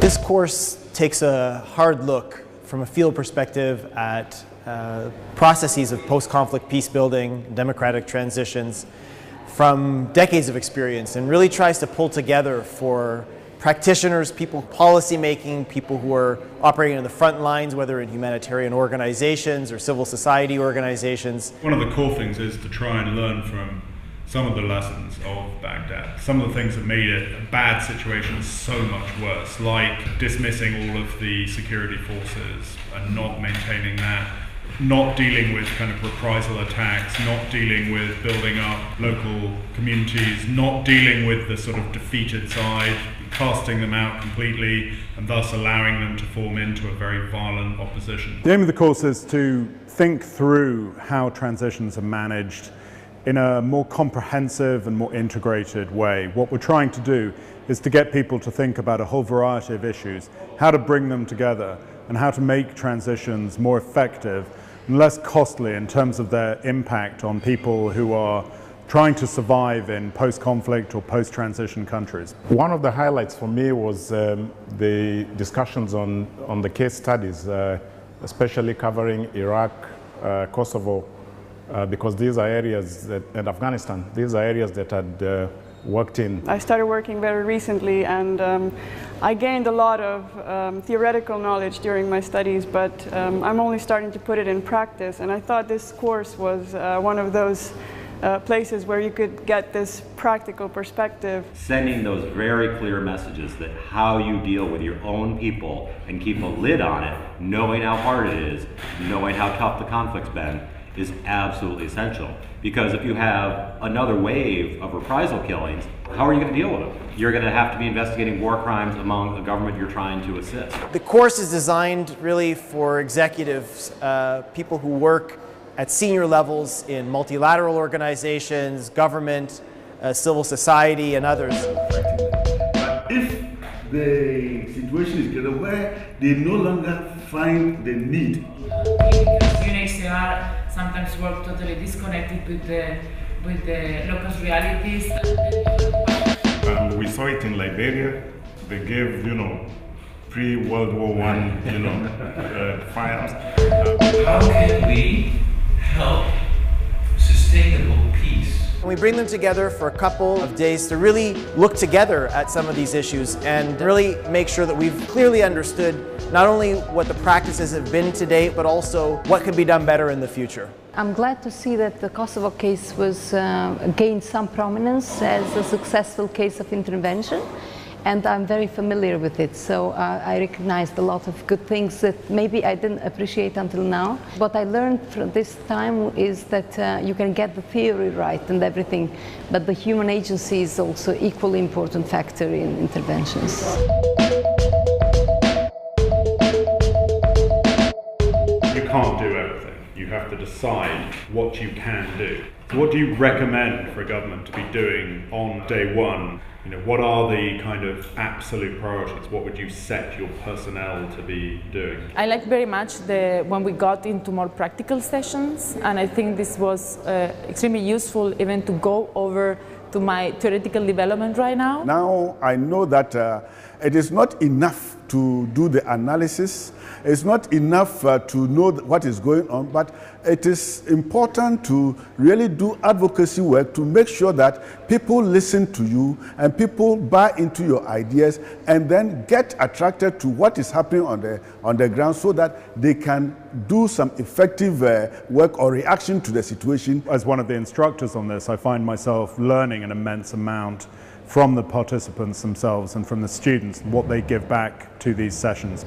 This course takes a hard look from a field perspective at processes of post-conflict peace building, democratic transitions from decades of experience, and really tries to pull together for practitioners, people policy making, people who are operating on the front lines, whether in humanitarian organizations or civil society organizations. One of the core things is to try and learn from some of the lessons of Baghdad. Some of the things that made it a bad situation so much worse, like dismissing all of the security forces and not maintaining that, not dealing with kind of reprisal attacks, not dealing with building up local communities, not dealing with the sort of defeated side, casting them out completely, and thus allowing them to form into a very violent opposition. The aim of the course is to think through how transitions are managed in a more comprehensive and more integrated way. What we're trying to do is to get people to think about a whole variety of issues, how to bring them together, and how to make transitions more effective and less costly in terms of their impact on people who are trying to survive in post-conflict or post-transition countries. One of the highlights for me was the discussions on the case studies, especially covering Iraq, Kosovo, because these are areas that, and Afghanistan, these are areas that had worked in. I started working very recently, and I gained a lot of theoretical knowledge during my studies, but I'm only starting to put it in practice, and I thought this course was one of those places where you could get this practical perspective. Sending those very clear messages that how you deal with your own people and keep a lid on it, knowing how hard it is, knowing how tough the conflict's been, is absolutely essential. Because if you have another wave of reprisal killings, how are you going to deal with them? You're going to have to be investigating war crimes among the government you're trying to assist. The course is designed really for executives, people who work at senior levels in multilateral organizations, government, civil society, and others. But if the situation is getting where they no longer find the need. UNHCR sometimes work totally disconnected with the local realities. We saw it in Liberia. They gave, pre-World War I, firearms. How can we help sustainable peace? We bring them together for a couple of days to really look together at some of these issues and really make sure that we've clearly understood not only what the practices have been to date, but also what can be done better in the future. I'm glad to see that the Kosovo case was gained some prominence as a successful case of intervention, and I'm very familiar with it, so I recognized a lot of good things that maybe I didn't appreciate until now. What I learned from this time is that you can get the theory right and everything, but the human agency is also an equally important factor in interventions. You can't do everything. You have to decide what you can do. What do you recommend for a government to be doing on day one? What are the kind of absolute priorities? What would you set your personnel to be doing? I like very much when we got into more practical sessions, and I think this was extremely useful even to go over to my theoretical development right now. Now I know that it is not enough to do the analysis. It's not enough to know what is going on, but it is important to really do advocacy work to make sure that people listen to you and people buy into your ideas and then get attracted to what is happening on the ground so that they can do some effective work or reaction to the situation. As one of the instructors on this, I find myself learning an immense amount from the participants themselves and from the students, what they give back to these sessions.